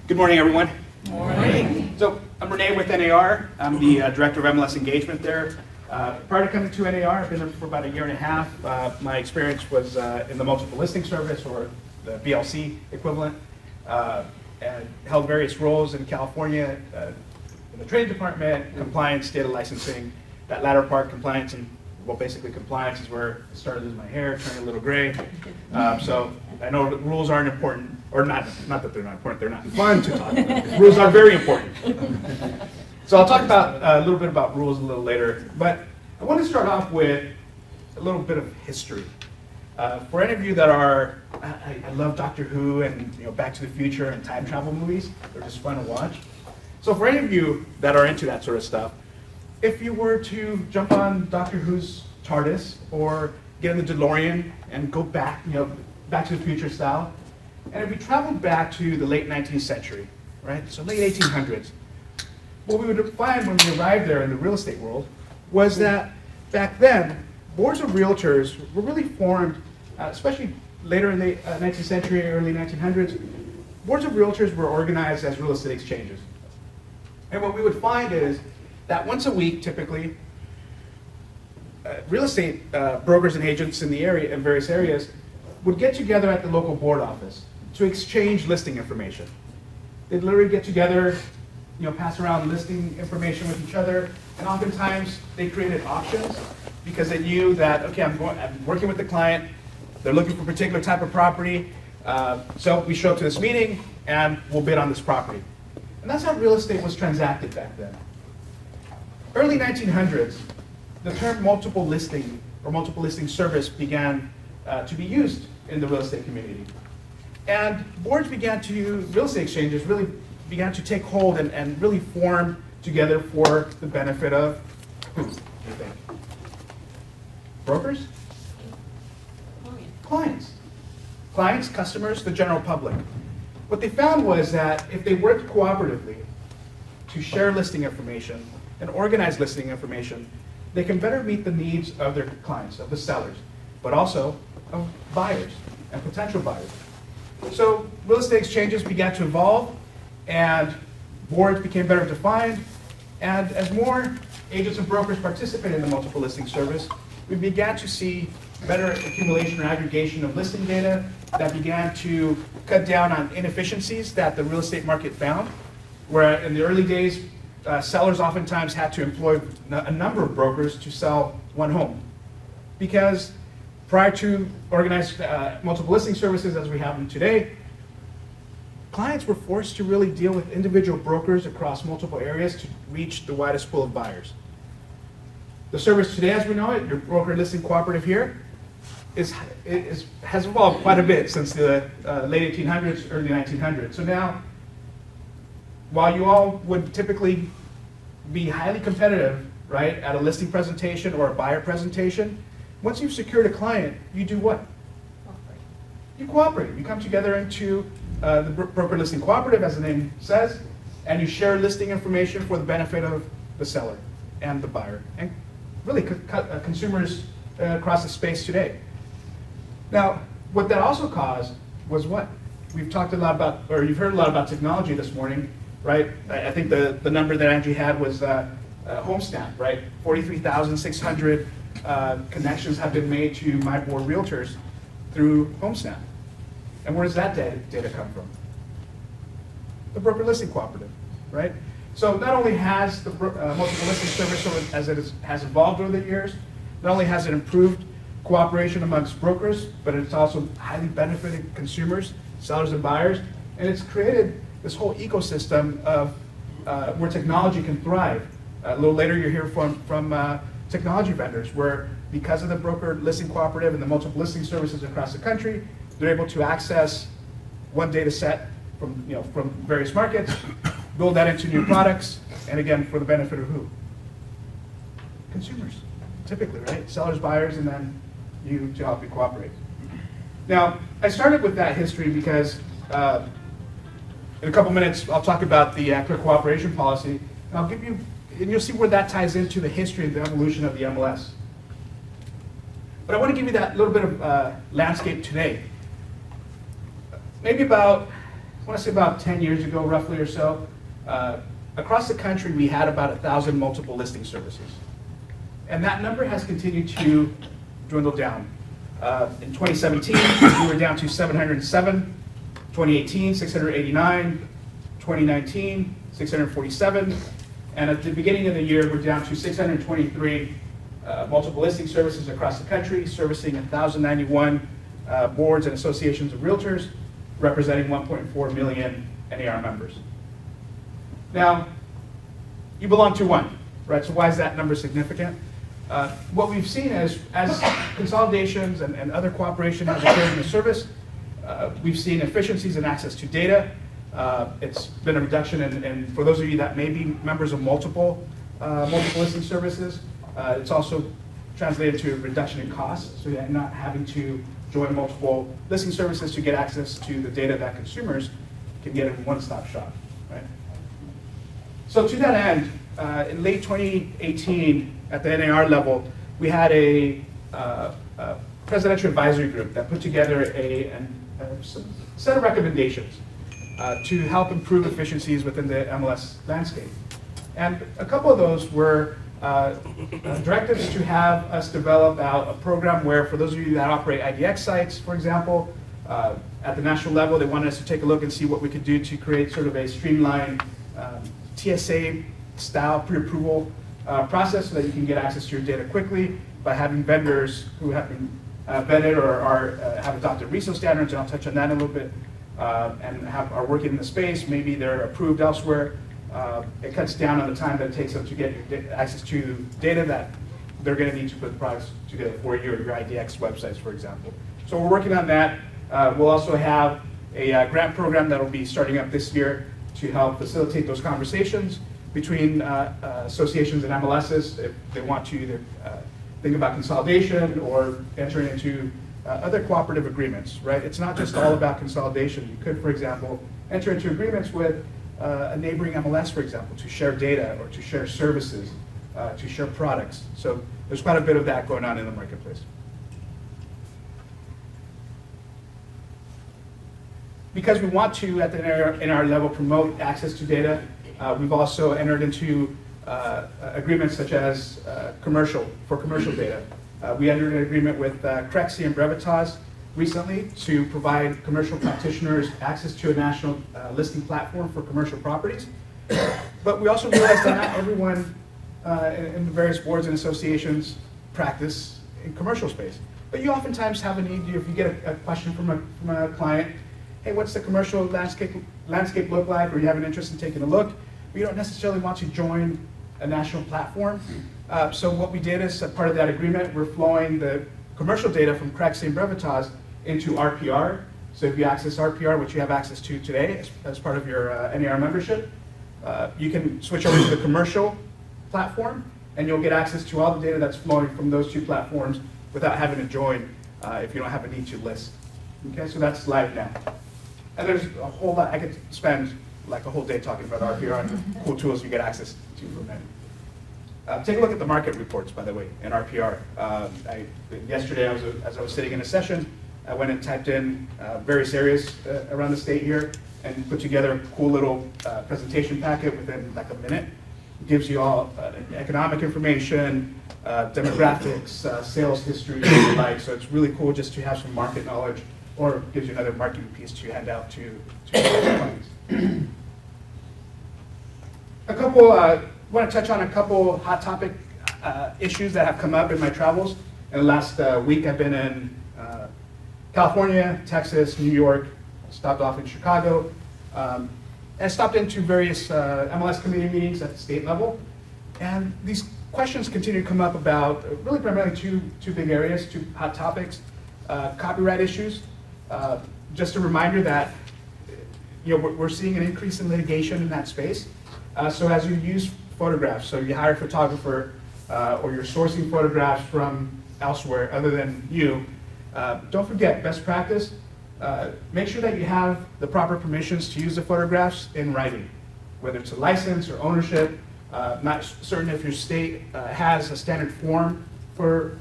Good morning, everyone. Morning. So I'm Rene with NAR. I'm the Director of MLS Engagement there. Prior to coming to NAR, I've been there for about a year and a half. My experience was in the multiple listing service, or the BLC equivalent, and held various roles in California in the trade department, compliance, data licensing. That latter part, compliance, and well, basically compliance is where I started losing my hair, turning a little gray. So I know that rules aren't important, or not that they're not important, they're not fun to talk about. Rules are very important. So I'll talk about a little bit about rules a little later, but I want to start off with a little bit of history. For any of you that are, I love Doctor Who and Back to the Future and time travel movies. They're just fun to watch. So for any of you that are into that sort of stuff, if you were to jump on Doctor Who's TARDIS or get in the DeLorean and go back, Back to the Future style, and if we traveled back to the late 19th century, right? So late 1800s, what we would find when we arrived there in the real estate world was that back then, boards of realtors were really formed, especially later in the 19th century, early 1900s. Boards of realtors were organized as real estate exchanges. And what we would find is that once a week, typically, real estate brokers and agents in the area, in various areas, would get together at the local board office to exchange listing information. They'd literally get together, pass around listing information with each other, and oftentimes they created auctions because they knew that, okay, I'm working with the client, they're looking for a particular type of property, so we show up to this meeting and we'll bid on this property. And that's how real estate was transacted back then. Early 1900s, the term multiple listing or multiple listing service began to be used in the real estate community. And boards real estate exchanges really began to take hold and really form together for the benefit of who, do you think? Brokers? Clients. Clients, customers, the general public. What they found was that if they worked cooperatively to share listing information and organize listing information, they can better meet the needs of their clients, of the sellers, but also of buyers and potential buyers. So real estate exchanges began to evolve, and boards became better defined, and as more agents and brokers participated in the multiple listing service, we began to see better accumulation or aggregation of listing data that began to cut down on inefficiencies that the real estate market found, where in the early days, sellers oftentimes had to employ a number of brokers to sell one home. Because prior to organized multiple listing services as we have them today, clients were forced to really deal with individual brokers across multiple areas to reach the widest pool of buyers. The service today, as we know it, your broker listing cooperative here, has evolved quite a bit since the late 1800s, early 1900s. So now, while you all would typically be highly competitive, right, at a listing presentation or a buyer presentation, once you've secured a client, you do what? You cooperate. You come together into the broker listing cooperative, as the name says, and you share listing information for the benefit of the seller and the buyer, and really consumers across the space today. Now, what that also caused was what? We've talked a lot about, or you've heard a lot about technology this morning, right? I think the number that Angie had was HomeSnap, right? 43,600 connections have been made to my board realtors through HomeSnap. And where does that data come from? The broker listing cooperative, right? So not only has the multiple listing service, as it has evolved over the years, not only has it improved cooperation amongst brokers, but it's also highly benefited consumers, sellers and buyers, and it's created this whole ecosystem of where technology can thrive. A little later you'll hear from technology vendors where, because of the broker listing cooperative and the multiple listing services across the country, they're able to access one data set from various markets, build that into new products, and again, for the benefit of who? Consumers, typically, right? Sellers, buyers, and then you to help you cooperate. Now, I started with that history because in a couple minutes, I'll talk about the Clear Cooperation Policy, and I'll give you, and you'll see where that ties into the history and the evolution of the MLS. But I want to give you that little bit of landscape today. Maybe about want to say about 10 years ago, roughly or so, across the country, we had about 1,000 multiple listing services. And that number has continued to dwindle down. In 2017, we were down to 707, 2018, 689, 2019, 647, and at the beginning of the year, we're down to 623 multiple listing services across the country, servicing 1,091 boards and associations of realtors, representing 1.4 million NAR members. Now, you belong to one, right? So why is that number significant? What we've seen is, as consolidations and other cooperation has occurred in the service, we've seen efficiencies in access to data. It's been a reduction in, for those of you that may be members of multiple listing services, it's also translated to a reduction in costs, so you're not having to join multiple listing services to get access to the data that consumers can get in one-stop shop, right? So to that end, in late 2018, at the NAR level, we had a presidential advisory group that put together a set of recommendations to help improve efficiencies within the MLS landscape. And a couple of those were directives to have us develop out a program where, for those of you that operate IDX sites, for example, at the national level, they wanted us to take a look and see what we could do to create sort of a streamlined TSA-style pre-approval process so that you can get access to your data quickly by having vendors who have been vetted or have adopted RISO standards, and I'll touch on that in a little bit, and are working in the space. Maybe they're approved elsewhere. It cuts down on the time that it takes them to get access to data that they're going to need to put products together for you or your IDX websites, for example. So we're working on that. We'll also have a grant program that will be starting up this year to help facilitate those conversations between associations and MLSs if they want to either think about consolidation or entering into other cooperative agreements, right? It's not just all about consolidation. You could, for example, enter into agreements with a neighboring MLS, for example, to share data or to share services, to share products. So there's quite a bit of that going on in the marketplace. Because we want to, at the NAR level, promote access to data, we've also entered into agreements such as commercial data. We entered an agreement with Crexi and Brevitas recently to provide commercial practitioners access to a national listing platform for commercial properties. But we also realized that not everyone in the various boards and associations practice in commercial space. But you oftentimes have a need, if you get a question from a client, hey, what's the commercial landscape look like, or you have an interest in taking a look, but you don't necessarily want to join a national platform. So what we did is, as part of that agreement, we're flowing the commercial data from Crexi and Brevitas into RPR. So if you access RPR, which you have access to today as part of your NAR membership, you can switch over to the commercial platform, and you'll get access to all the data that's flowing from those two platforms without having to join if you don't have a need to list. Okay, so that's live now. And there's a whole lot. I could spend like a whole day talking about RPR and the cool tools you get access to from that. Take a look at the market reports, by the way, in RPR. Yesterday, as I was sitting in a session, I went and typed in various areas around the state here and put together a cool little presentation packet within like a minute. It gives you all economic information, demographics, sales history, and the like. So it's really cool just to have some market knowledge, or gives you another marketing piece to hand out to clients. Want to touch on a couple hot topic issues that have come up in my travels. In the last week, I've been in California, Texas, New York, stopped off in Chicago, and stopped into various MLS committee meetings at the state level. And these questions continue to come up about really primarily two big areas, two hot topics, copyright issues. Just a reminder that we're seeing an increase in litigation in that space. So as you use photographs, so you hire a photographer or you're sourcing photographs from elsewhere other than you, don't forget, best practice, make sure that you have the proper permissions to use the photographs in writing, whether it's a license or ownership. Not certain if your state has a standard form for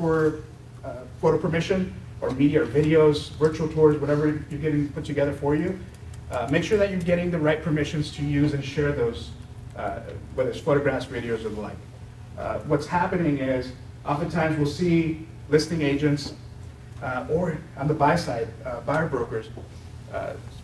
photo permission, or media or videos, virtual tours, whatever you're getting put together for you. make sure that you're getting the right permissions to use and share those, whether it's photographs, videos, or the like. What's happening is, oftentimes we'll see listing agents, or on the buy side, buyer brokers,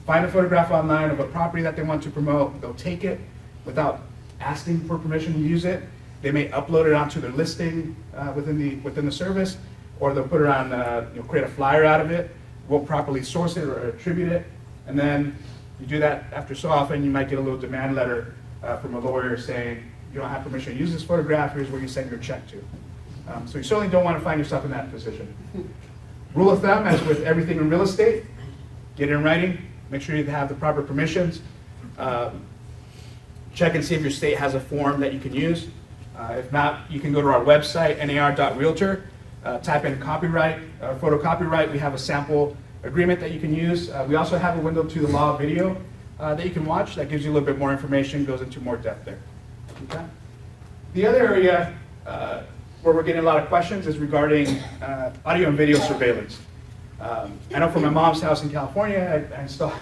find a photograph online of a property that they want to promote. They'll take it without asking for permission to use it. They may upload it onto their listing within the service, or they'll put it on, create a flyer out of it, won't properly source it or attribute it, and then you do that after so often, you might get a little demand letter from a lawyer saying, you don't have permission to use this photograph, here's where you send your check to. So you certainly don't want to find yourself in that position. Rule of thumb, as with everything in real estate, get it in writing, make sure you have the proper permissions, check and see if your state has a form that you can use. If not, you can go to our website, nar.realtor, type in copyright, photo copyright. We have a sample agreement that you can use. We also have a window to the law video that you can watch that gives you a little bit more information, goes into more depth there. Okay? The other area where we're getting a lot of questions is regarding audio and video surveillance. I know from my mom's house in California, I installed,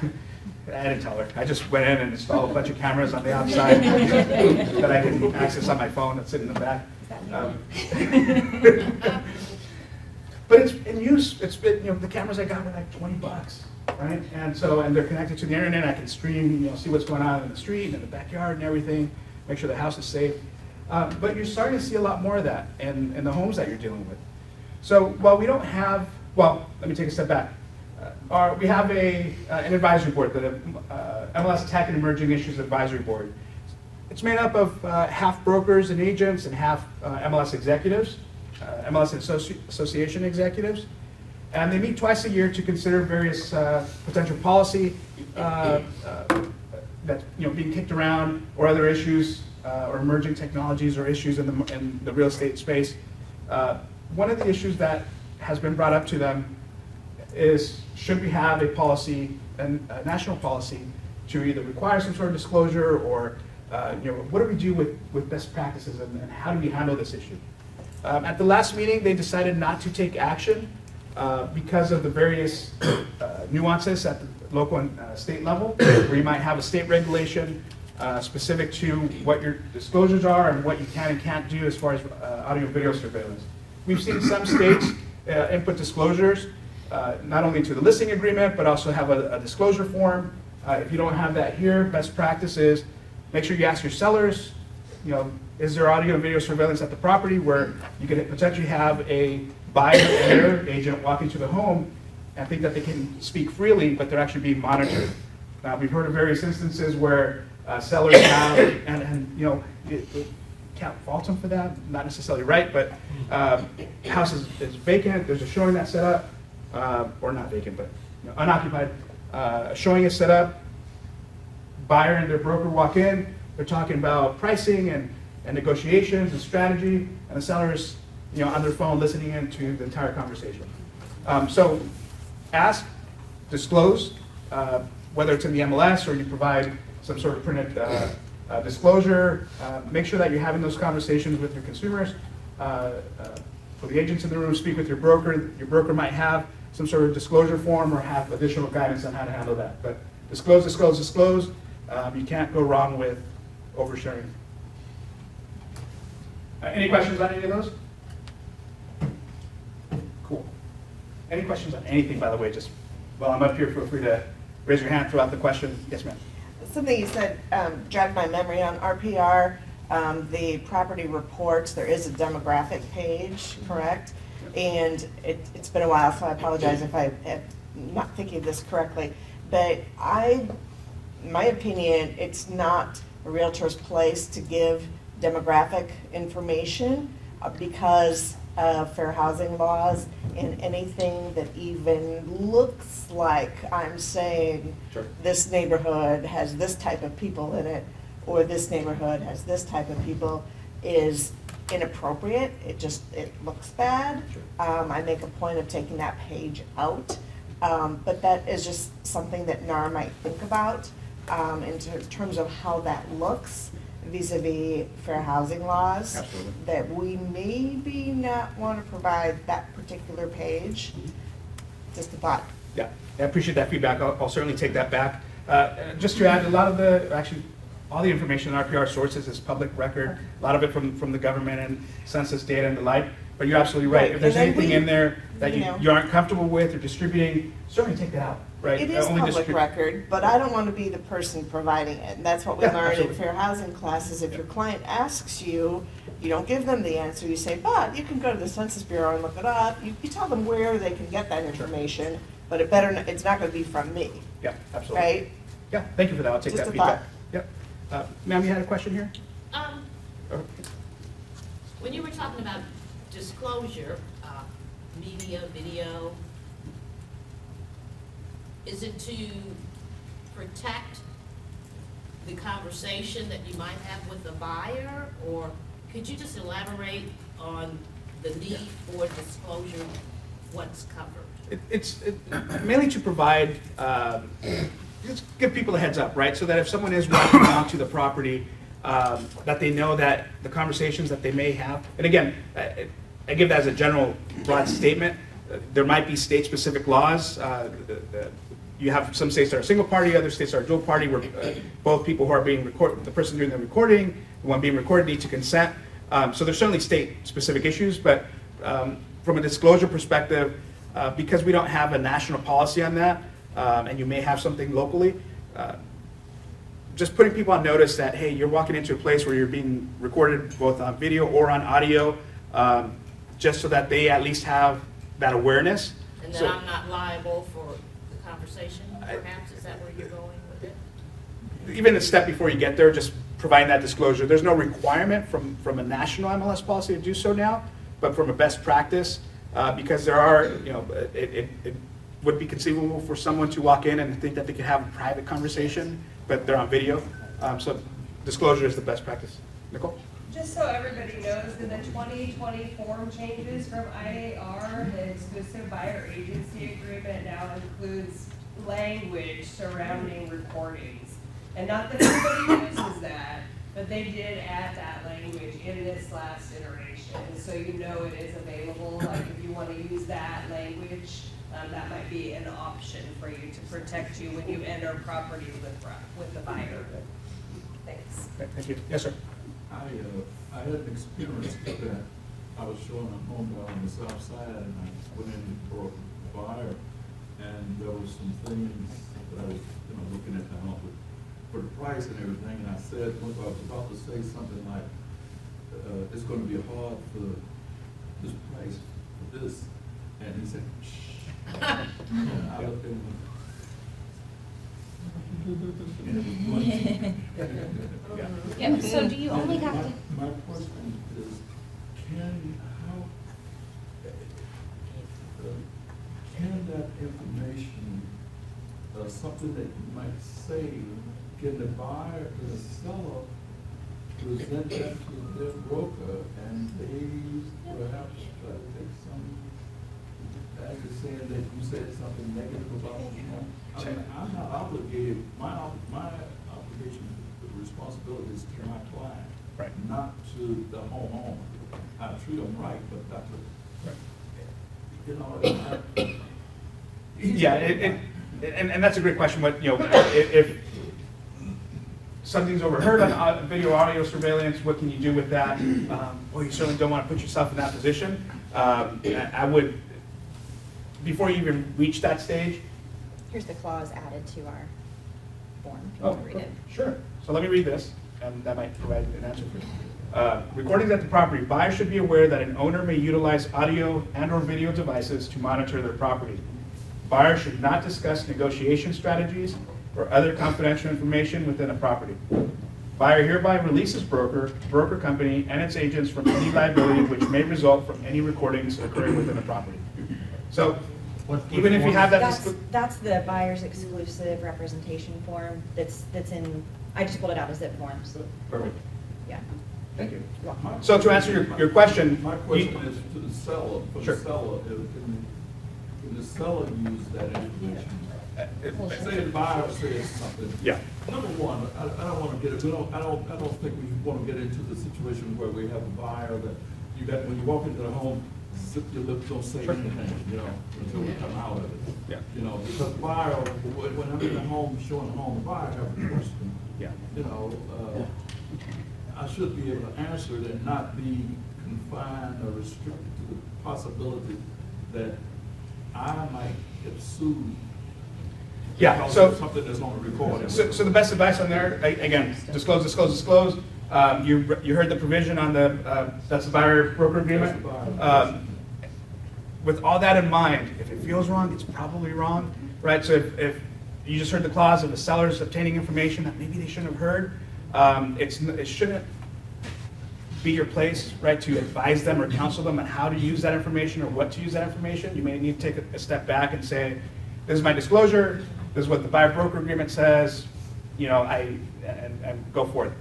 I didn't tell her, I just went in and installed a bunch of cameras on the outside that I can access on my phone that's sitting in the back. But it's in use. It's been, the cameras I got were like $20, right? And they're connected to the internet. I can stream, see what's going on in the street and in the backyard and everything. Make sure the house is safe. But you're starting to see a lot more of that in the homes that you're dealing with. So while we don't have, well, let me take a step back. We have an advisory board, the MLS Tech and Emerging Issues Advisory Board. It's made up of half brokers and agents and half MLS executives, MLS Association executives. And they meet twice a year to consider various potential policy that's being kicked around, or other issues, or emerging technologies or issues in the real estate space. One of the issues that has been brought up to them is, should we have a policy, a national policy, to either require some sort of disclosure, or what do we do with best practices, and how do we handle this issue? At the last meeting, they decided not to take action because of the various nuances at the local and state level, where you might have a state regulation specific to what your disclosures are and what you can and can't do as far as audio and video surveillance. We've seen some states input disclosures, not only to the listing agreement, but also have a disclosure form. If you don't have that here, best practice is make sure you ask your sellers, is there audio and video surveillance at the property, where you could potentially have a buyer and their agent walk into the home and think that they can speak freely, but they're actually being monitored. Now, we've heard of various instances where sellers have, and can't fault them for that, not necessarily right, but house is vacant, there's a showing that's set up, or not vacant, but unoccupied, showing is set up, buyer and their broker walk in, they're talking about pricing and negotiations and strategy, and the seller's on their phone listening in to the entire conversation. So ask, disclose, whether it's in the MLS or you provide some sort of printed disclosure. Make sure that you're having those conversations with your consumers. For the agents in the room, speak with your broker. Your broker might have some sort of disclosure form or have additional guidance on how to handle that. But disclose, disclose, disclose. You can't go wrong with oversharing. Any questions on any of those? Cool. Any questions on anything, by the way? Just while I'm up here, feel free to raise your hand, throw out the question. Yes, ma'am. Something you said jogged my memory on RPR, the property reports. There is a demographic page, correct? And it's been a while, so I apologize if I am not thinking of this correctly. But my opinion, it's not a realtor's place to give demographic information because of fair housing laws, and anything that even looks like I'm saying Sure. This neighborhood has this type of people in it, or this neighborhood has this type of people, is inappropriate. It looks bad. Sure. I make a point of taking that page out, but that is just something that NAR might think about in terms of how that looks vis-a-vis fair housing laws. Absolutely. That we maybe not want to provide that particular page. Just a thought. Yeah, I appreciate that feedback. I'll certainly take that back. Just to add, a lot of actually, all the information in RPR sources is public record, a lot of it from the government and census data and the like. But you're absolutely right. Right, If there's and then anything we, in there that you know. you aren't comfortable with or distributing, certainly take that out, right? It is Only public distribute- record, but I don't want to be the person providing it. And that's what we Yeah, learned in absolutely. fair housing classes. If your client asks you, you don't give them the answer. You say, but you can go to the Census Bureau and look it up. You tell them where they can get that information, but it's not going to be from me, Yeah, absolutely. right? Yeah, thank you for that. I'll take Just that a feedback. thought. Yep. Ma'am, you had a question here? Oh, When you were talking about disclosure, media, video, is it to protect the conversation that you might have with the buyer? Or could you just elaborate on the need for disclosure, what's covered? It's mainly to provide, just give people a heads up, right? So that if someone is walking onto the property, that they know that the conversations that they may have, and again, I give that as a general broad statement. There might be state-specific laws. You have some states that are single party, other states are dual party, where both people who are being recorded, the person doing the recording, the one being recorded need to consent. So there's certainly state-specific issues, but from a disclosure perspective, because we don't have a national policy on that, and you may have something locally, just putting people on notice that, hey, you're walking into a place where you're being recorded both on video or on audio, just so that they at least have that awareness. And So- that I'm not liable for the conversation, perhaps? Is that where you're going with it? Even a step before you get there, just providing that disclosure. There's no requirement from a national MLS policy to do so now, but from a best practice, because there are, it would be conceivable for someone to walk in and think that they could have a private conversation, but they're on video. So disclosure is the best practice. Nicole? Just so everybody knows, in the 2020 form changes from IAR, the exclusive buyer agency agreement now includes language surrounding recordings. And not that everybody uses that, but they did add that language in this last iteration. So you know it is available, like if you want to use that language, that might be an option for you to protect you when you enter property with the buyer. Thanks. Okay, thank you. Yes, sir. I had an experience that I was showing a home down on the south side, and I went in for a buyer, and there was some things that I was, looking at the house for the price and everything, and I said, I was about to say something like, it's going to be hard for this price for this, and he said, shh. And I looked at him. Yeah, so do you only have to, My question is, can that information, something that you might say, can the buyer and the seller present that to their broker, and they perhaps try to take some, as you're saying that you said something negative about the home? I mean, I'm not obligated, my obligation, the responsibility is to my client, Right. not to the homeowner. I treat them right, but not to, Yeah, and that's a great question. What, if something's overheard on video, audio surveillance, what can you do with that? Well, you certainly don't want to put yourself in that position. I would, before you even reach that stage. here's the clause added to our form, if you want to read it. Sure. So let me read this, and that might provide an answer for you. Recordings at the property. Buyers should be aware that an owner may utilize audio and/or video devices to monitor their property. Buyers should not discuss negotiation strategies or other confidential information within a property. Buyer hereby releases broker company, and its agents from any liability which may result from any recordings occurring within a property. So even if you have that. That's the buyer's exclusive representation form that's in, I just pulled it out as zip form, so, Perfect. yeah. Thank you. So to answer your question. My question is to the seller, for Sure. the seller, can the seller use that information? Say the buyer says something. Yeah. Number one, I don't want to get it, I don't think we want to get into the situation where we have a buyer that when you walk into the home, zip your lips, don't say Sure. anything, you know, until we come out of it. Yeah. You know, because buyer, when I'm in the home, showing the home, the buyer have a question. Yeah. You know, I should be able to answer it and not be confined or restricted to the possibility that I might get sued. Yeah, because so- of something that's on the recording. So the best advice on there, again, disclose, disclose, disclose. You heard the provision on the, that's the buyer broker agreement. That's the buyer. With all that in mind, if it feels wrong, it's probably wrong, right? So if you just heard the clause of the sellers obtaining information that maybe they shouldn't have heard, it shouldn't be your place, right, to advise them or counsel them on how to use that information or what to use that information. You may need to take a step back and say, this is my disclosure, this is what the buyer broker agreement says, you know, and go forth.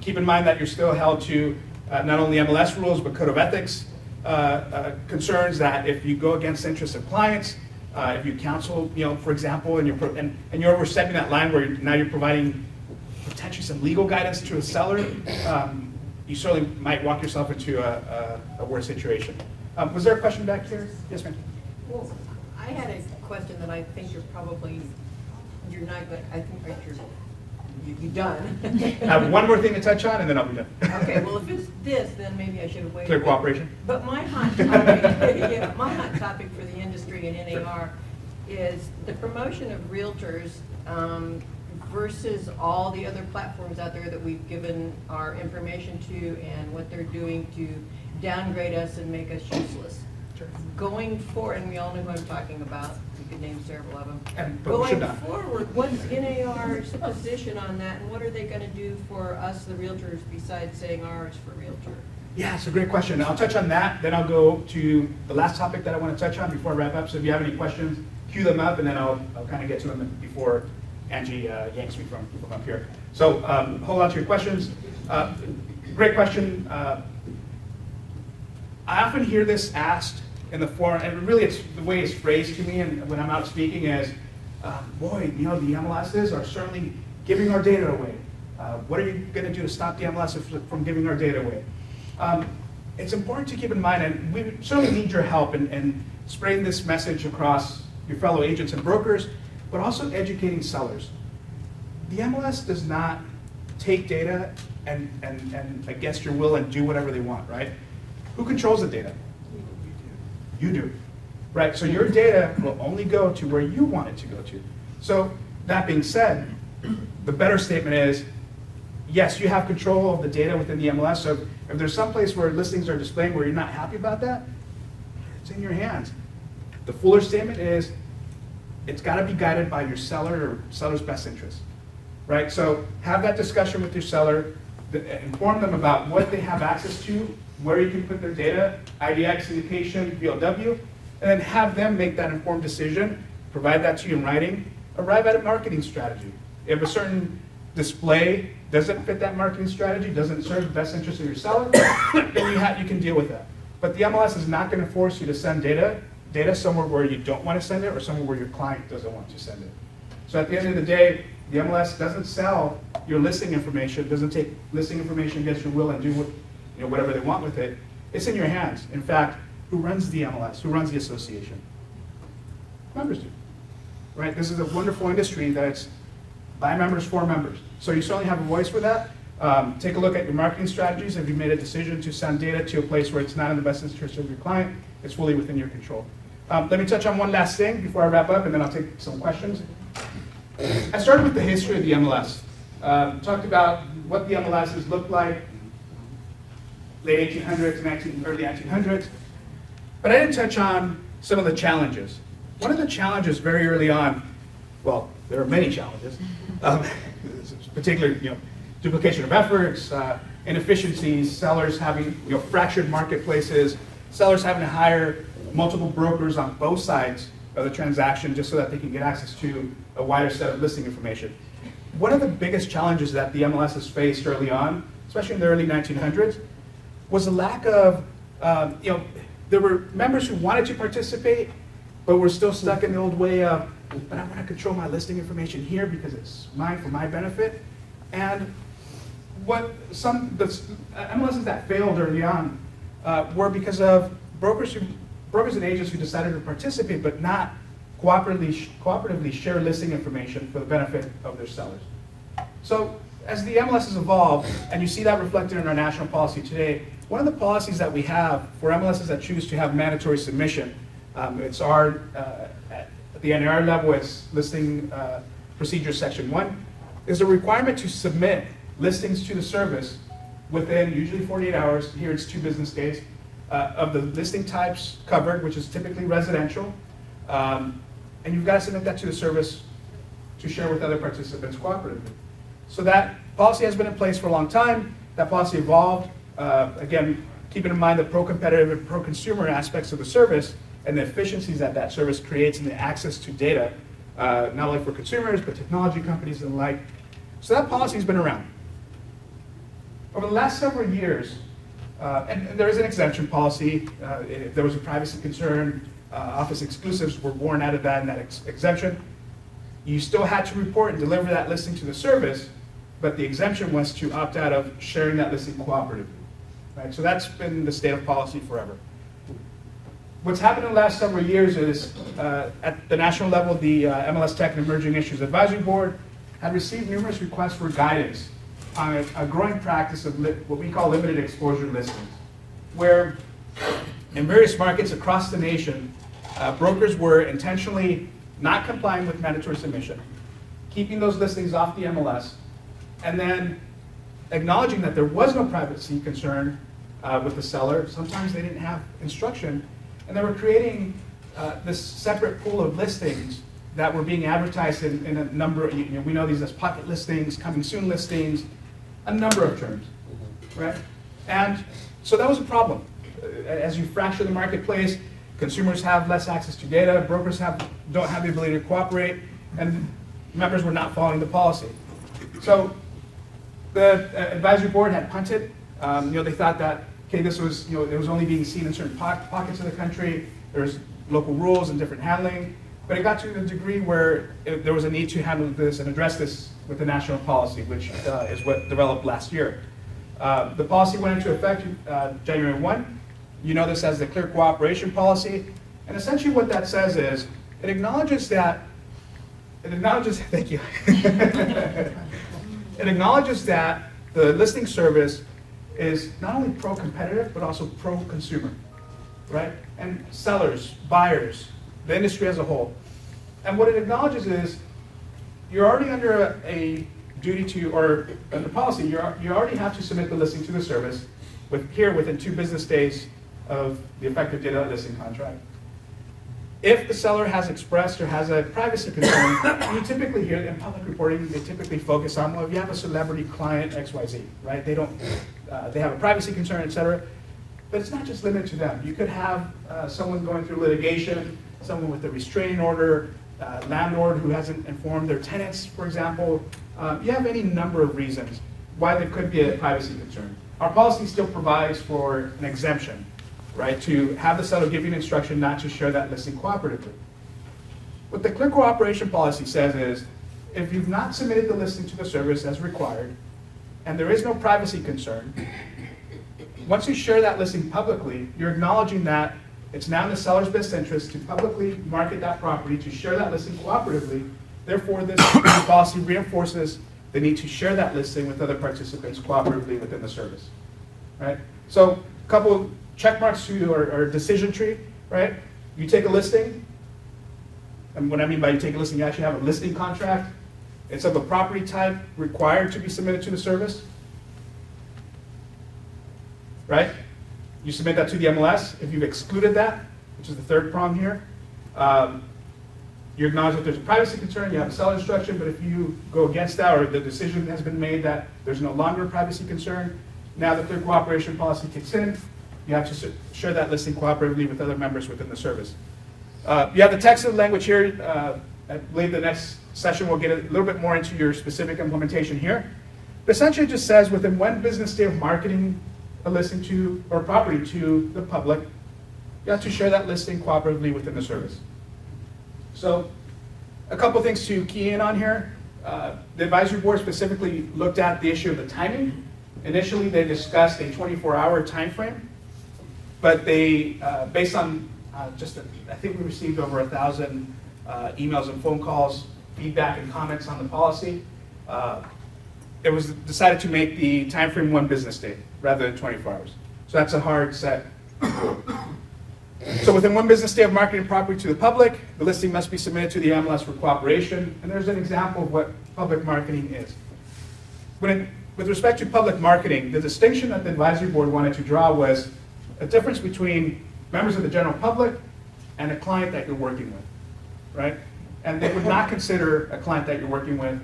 Keep in mind that you're still held to not only MLS rules, but code of ethics concerns that if you go against the interests of clients, if you counsel, you know, for example, and you're overstepping that line where now you're providing potentially some legal guidance to a seller, you certainly might walk yourself into a worse situation. Was there a question back here? Yes, ma'am. Well, I had a question that I think you're not going, I think that you're done. I have one more thing to touch on, and then I'll be done. Okay, well, if it's this, then maybe I should have waited. Clear cooperation? But my hot topic, yeah, my hot topic for the industry and NAR is the promotion of realtors versus all the other platforms out there that we've given our information to and what they're doing to downgrade us and make us useless. Sure. Going forward, and we all know who I'm talking about, we could name several of them. But we should Going not. forward, what's NAR's position on that, and what are they gonna do for us, the realtors, besides saying ours for realtor? Yeah, it's a great question. I'll touch on that, then I'll go to the last topic that I want to touch on before I wrap up. So if you have any questions, cue them up, and then I'll kind of get to them before Angie yanks me from up here. So hold on to your questions. Great question. I often hear this asked in the forum, and really it's the way it's phrased to me and when I'm out speaking is, boy, you know, the MLSs are certainly giving our data away. What are you going to do to stop the MLS from giving our data away? It's important to keep in mind, and we certainly need your help in spreading this message across your fellow agents and brokers, but also educating sellers. The MLS does not take data and against your will and do whatever they want, right? Who controls the data? You do, right? So your data will only go to where you want it to go to. So that being said, the better statement is, yes, you have control of the data within the MLS. So if there's some place where listings are displaying where you're not happy about that, it's in your hands. The fuller statement is, it's got to be guided by your seller or seller's best interest, right? So have that discussion with your seller, inform them about what they have access to, where you can put their data, IDX, indication, VLW, and then have them make that informed decision, provide that to you in writing, arrive at a marketing strategy. If a certain display doesn't fit that marketing strategy, doesn't serve the best interest of your seller, then you can deal with that. But the MLS is not going to force you to send data somewhere where you don't want to send it or somewhere where your client doesn't want to send it. So at the end of the day, the MLS doesn't sell your listing information, doesn't take listing information against your will and do whatever they want with it. It's in your hands. In fact, who runs the MLS? Who runs the association? Members do, right? This is a wonderful industry that's by members, for members. So you certainly have a voice for that. Take a look at your marketing strategies. If you made a decision to send data to a place where it's not in the best interest of your client, it's fully within your control. Let me touch on one last thing before I wrap up, and then I'll take some questions. I started with the history of the MLS. Talked about what the MLSs looked like, late 1800s, early 1900s. But I didn't touch on some of the challenges. One of the challenges very early on, well, there are many challenges, particularly duplication of efforts, inefficiencies, sellers having fractured marketplaces, sellers having to hire multiple brokers on both sides of the transaction just so that they can get access to a wider set of listing information. One of the biggest challenges that the MLS has faced early on, especially in the early 1900s, was a lack of, there were members who wanted to participate, but were still stuck in the old way of, but I want to control my listing information here because it's mine for my benefit. And what the MLSs that failed early on were because of brokers and agents who decided to participate but not cooperatively share listing information for the benefit of their sellers. So as the MLS has evolved, and you see that reflected in our national policy today, one of the policies that we have for MLSs that choose to have mandatory submission, it's our, at the NAR level, it's listing procedure section 1, is a requirement to submit listings to the service within usually 48 hours, here it's 2 business days, of the listing types covered, which is typically residential, and you've got to submit that to the service to share with other participants cooperatively. So that policy has been in place for a long time. That policy evolved, again, keeping in mind the pro-competitive and pro-consumer aspects of the service and the efficiencies that that service creates and the access to data, not only for consumers, but technology companies and the like. So that policy has been around. Over the last several years, and there is an exemption policy. If there was a privacy concern, office exclusives were born out of that and that exemption. You still had to report and deliver that listing to the service, but the exemption was to opt out of sharing that listing cooperatively. Right? So that's been the state of policy forever. What's happened in the last several years is, at the national level, the MLS Tech and Emerging Issues Advisory Board had received numerous requests for guidance on a growing practice of what we call limited exposure listings, where in various markets across the nation, brokers were intentionally not complying with mandatory submission, keeping those listings off the MLS, and then acknowledging that there was no privacy concern with the seller. Sometimes they didn't have instruction, and they were creating this separate pool of listings that were being advertised in a number of, we know these as pocket listings, coming soon listings, a number of terms, right? And so that was a problem. As you fracture the marketplace, consumers have less access to data, brokers don't have the ability to cooperate, and members were not following the policy. So the advisory board had punted. They thought that, okay, this was, it was only being seen in certain pockets of the country. There's local rules and different handling. But it got to the degree where there was a need to handle this and address this with the national policy, which is what developed last year. The policy went into effect January 1. You know this as the Clear Cooperation Policy. And essentially what that says is, it acknowledges, thank you. It acknowledges that the listing service is not only pro-competitive, but also pro-consumer, right? And sellers, buyers, the industry as a whole. And what it acknowledges is, you're already under a duty to, or under policy, you already have to submit the listing to the service within 2 business days of the effective date of the listing contract. If the seller has expressed or has a privacy concern, you typically hear in public reporting, they typically focus on, well, if you have a celebrity client, XYZ, right? They have a privacy concern, et cetera. But it's not just limited to them. You could have someone going through litigation, someone with a restraining order, landlord who hasn't informed their tenants, for example. You have any number of reasons why there could be a privacy concern. Our policy still provides for an exemption, right, to have the seller give you an instruction not to share that listing cooperatively. What the Clear Cooperation Policy says is, if you've not submitted the listing to the service as required, and there is no privacy concern, once you share that listing publicly, you're acknowledging that it's now in the seller's best interest to publicly market that property, to share that listing cooperatively. Therefore, this policy reinforces the need to share that listing with other participants cooperatively within the service, right? So a couple check marks to our decision tree, right? You take a listing, and what I mean by you take a listing, you actually have a listing contract. It's of a property type required to be submitted to the service, right? You submit that to the MLS. If you've excluded that, which is the third prong here, you acknowledge that there's a privacy concern, you have a seller instruction, but if you go against that, or the decision has been made that there's no longer a privacy concern, now the Clear Cooperation Policy kicks in, you have to share that listing cooperatively with other members within the service. You have the text of the language here. I believe the next session will get a little bit more into your specific implementation here. But essentially it just says within 1 business day of marketing a listing to, or property to the public, you have to share that listing cooperatively within the service. So a couple things to key in on here. The advisory board specifically looked at the issue of the timing. Initially, they discussed a 24-hour time frame, But they, based on I think we received over 1,000 emails and phone calls, feedback and comments on the policy. It was decided to make the time frame 1 business day rather than 24 hours. So that's a hard set rule. So within 1 business day of marketing property to the public, the listing must be submitted to the MLS for cooperation. And there's an example of what public marketing is. With respect to public marketing, the distinction that the advisory board wanted to draw was a difference between members of the general public and a client that you're working with, right? And they would not consider a client that you're working with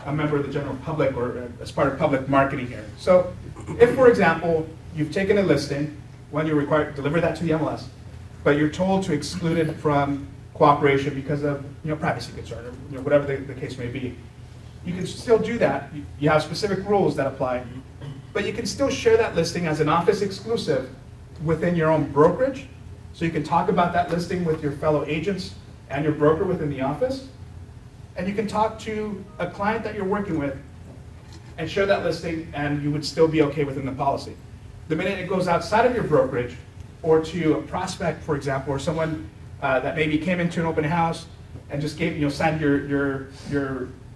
a member of the general public or as part of public marketing here. So if, for example, you've taken a listing, when you're required to deliver that to the MLS, but you're told to exclude it from cooperation because of privacy concern or whatever the case may be, you can still do that. You have specific rules that apply, but you can still share that listing as an office exclusive within your own brokerage. So you can talk about that listing with your fellow agents and your broker within the office. And you can talk to a client that you're working with and share that listing, and you would still be okay within the policy. The minute it goes outside of your brokerage or to a prospect, for example, or someone that maybe came into an open house and just signed your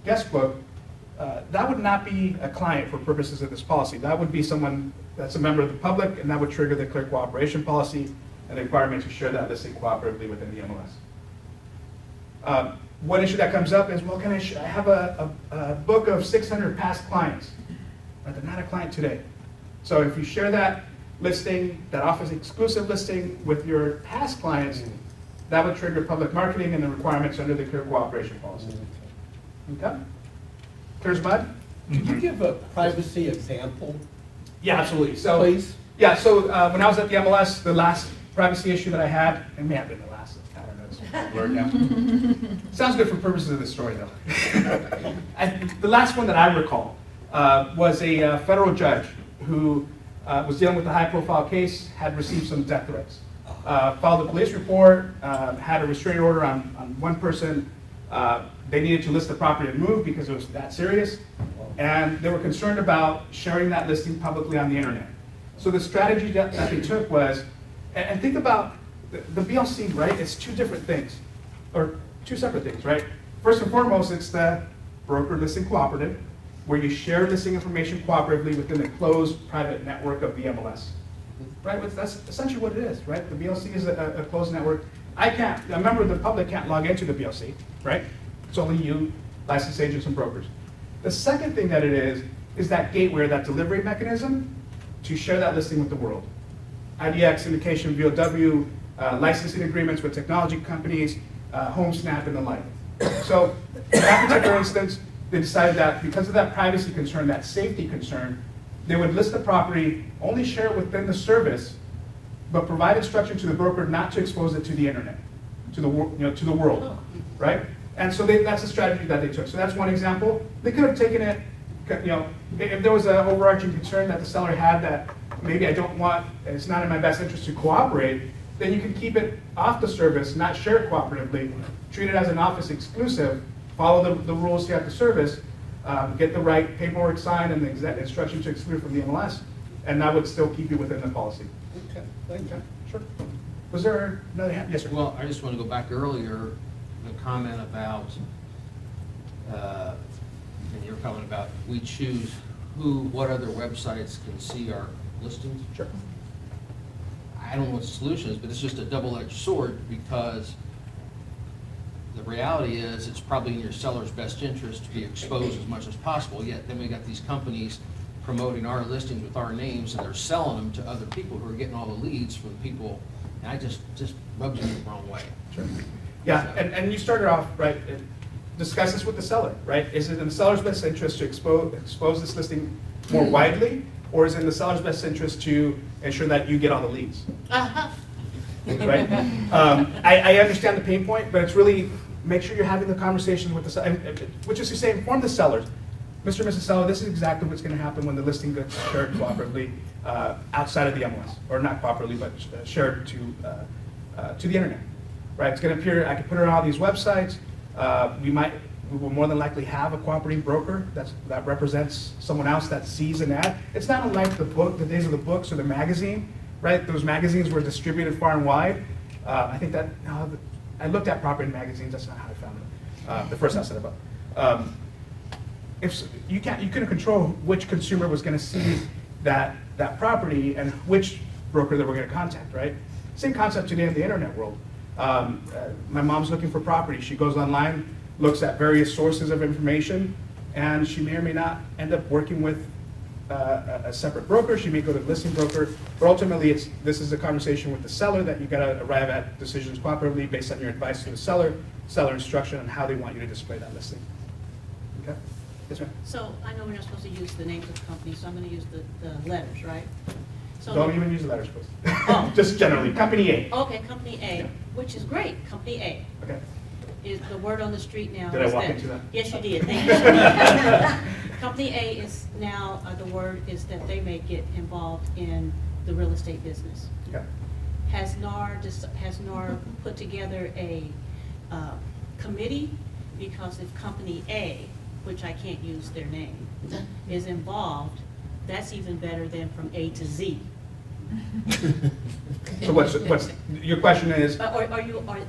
guest book, that would not be a client for purposes of this policy. That would be someone that's a member of the public, and that would trigger the clear cooperation policy and the requirement to share that listing cooperatively within the MLS. One issue that comes up is, well, I have a book of 600 past clients, but they're not a client today. So if you share that listing, that office exclusive listing with your past clients, that would trigger public marketing and the requirements under the clear cooperation policy. Okay? Clear as mud? Could you give a privacy example, Yeah, absolutely. So, please? yeah, so when I was at the MLS, the last privacy issue that I had, it may have been the last, I don't know, it's blurred now. Sounds good for purposes of this story, though. The last one that I recall was a federal judge who was dealing with a high-profile case, had received some death threats. Filed a police report, had a restraining order on one person. They needed to list the property and move because it was that serious. And they were concerned about sharing that listing publicly on the internet. So the strategy that they took was, and think about the BLC, right? It's 2 different things, or 2 separate things, right? First and foremost, it's the broker listing cooperative, where you share listing information cooperatively within the closed private network of the MLS, right? That's essentially what it is, right? The BLC is a closed network. A member of the public can't log into the BLC, right? It's only you, licensed agents, and brokers. The second thing that it is that gateway, that delivery mechanism to share that listing with the world. IDX, syndication, VOW, licensing agreements with technology companies, HomeSnap, and the like. So in that particular instance, they decided that because of that privacy concern, that safety concern, they would list the property, only share it within the service, but provide instruction to the broker not to expose it to the internet, to the world, right? And so that's a strategy that they took. So that's one example. They could have taken it, if there was an overarching concern that the seller had that maybe I don't want, it's not in my best interest to cooperate, then you can keep it off the service, not share it cooperatively, treat it as an office exclusive, follow the rules here at the service, get the right paperwork signed and the instruction to exclude from the MLS, and that would still keep you within the policy. Okay, thank you. Sure. Was there another hand? Yes, sir. Well, I just want to go back earlier, the comment about, and your comment about we choose what other websites can see our listings. Sure. I don't know what the solution is, but it's just a double-edged sword because the reality is it's probably in your seller's best interest to be exposed as much as possible, yet then we got these companies promoting our listings with our names and they're selling them to other people who are getting all the leads from people, and I just rubs me the wrong way. Sure. Yeah, and you started off, right, discuss this with the seller, right? Is it in the seller's best interest to expose this listing more widely, or is it in the seller's best interest to ensure that you get all the leads? Uh-huh. Right? I understand the pain point, but it's really make sure you're having the conversations with the seller, which is to say, inform the sellers. Mr. and Mrs. Seller, this is exactly what's going to happen when the listing gets shared cooperatively outside of the MLS, or not cooperatively, but shared to the internet. Right? It's going to appear. I can put it on all these websites. We will more than likely have a cooperating broker that represents someone else that sees an ad. It's not unlike the days of the books or the magazine, right? Those magazines were distributed far and wide. I think that, I looked at property magazines, that's not how I found it. The first I said about. If you couldn't control which consumer was going to see that property and which broker they were going to contact, right? Same concept today in the internet world. My mom's looking for property. She goes online, looks at various sources of information, and she may or may not end up working with a separate broker. She may go to the listing broker, but ultimately this is a conversation with the seller that you got to arrive at decisions cooperatively based on your advice to the seller instruction on how they want you to display that listing. Okay? Yes, ma'am. So I know we're not supposed to use the names of the company, so I'm gonna use the letters, right? So Don't even use the letters, please. Oh. Just generally, company A. Okay, Company A, which is great, Company A. Okay. Is the word on the street now. Did I is walk into that? Yes, you did, thank you. Company A is now, the word is that they may get involved in the real estate business. Okay. Has NAR put together a committee? Because if Company A, which I can't use their name, is involved, that's even better than from A to Z. So what's your question is? Or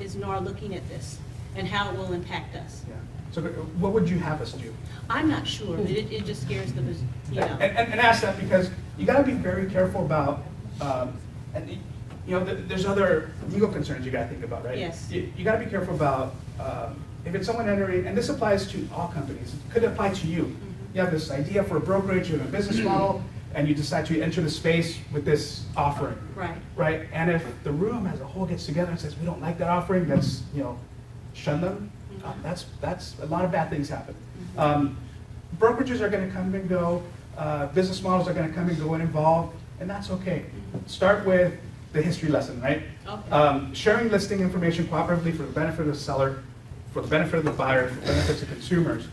is NAR looking at this and how it will impact us? Yeah. So what would you have us do? I'm not sure, but it just scares the, you know. And ask that because you got to be very careful about, and you know, there's other legal concerns you got to think about, right? Yes. You got to be careful about if it's someone entering, and this applies to all companies. It could apply to you. You have this idea for a brokerage, you have a business model, and you decide to enter the space with this offering. Right. Right? And if the room as a whole gets together and says, we don't like that offering, let's, shun them, that's a lot of bad things happen. Brokerages are going to come and go, business models are going to come and go and evolve, and that's okay. Start with the history lesson, right? Okay. Sharing listing information cooperatively for the benefit of the seller, for the benefit of the buyer, for the benefit of consumers.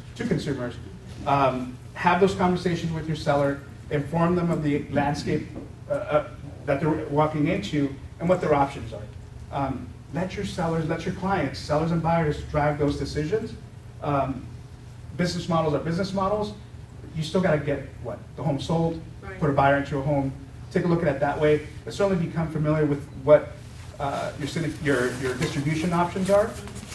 Have those conversations with your seller, inform them of the landscape that they're walking into and what their options are. Let your clients, sellers and buyers drive those decisions. Business models are business models. You still got to get the home sold, Right. put a buyer into a home, take a look at it that way, but certainly become familiar with what your distribution options are,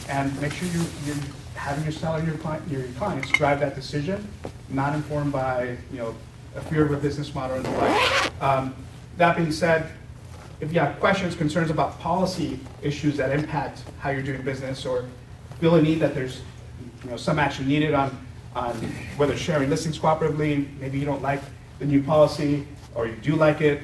and make sure you're having your seller and your clients drive that decision, not informed by a fear of a business model or the like. That being said, if you have questions, concerns about policy issues that impact how you're doing business, or feel a need that there's some action needed on whether sharing listings cooperatively, maybe you don't like the new policy or you do like it,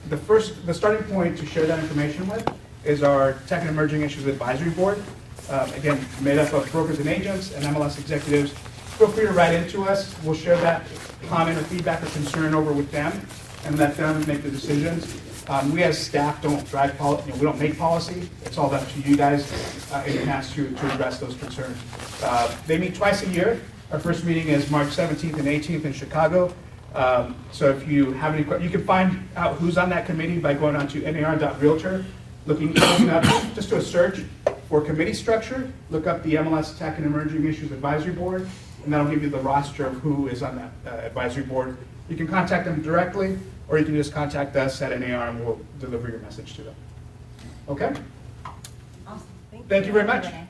the starting point to share that information with is our Tech and Emerging Issues Advisory Board. Again, made up of brokers and agents and MLS executives. Feel free to write into us. We'll share that comment or feedback or concern over with them and let them make the decisions. We as staff don't drive policy, we don't make policy. It's all up to you guys in the past to address those concerns. They meet twice a year. Our first meeting is March 17th and 18th in Chicago. So if you have any questions, you can find out who's on that committee by going on to nar.realtor, looking up, just do a search for committee structure, look up the MLS Tech and Emerging Issues Advisory Board, and that'll give you the roster of who is on that advisory board. You can contact them directly, or you can just contact us at NAR and we'll deliver your message to them. Okay? Awesome. Thank you very much. Rene.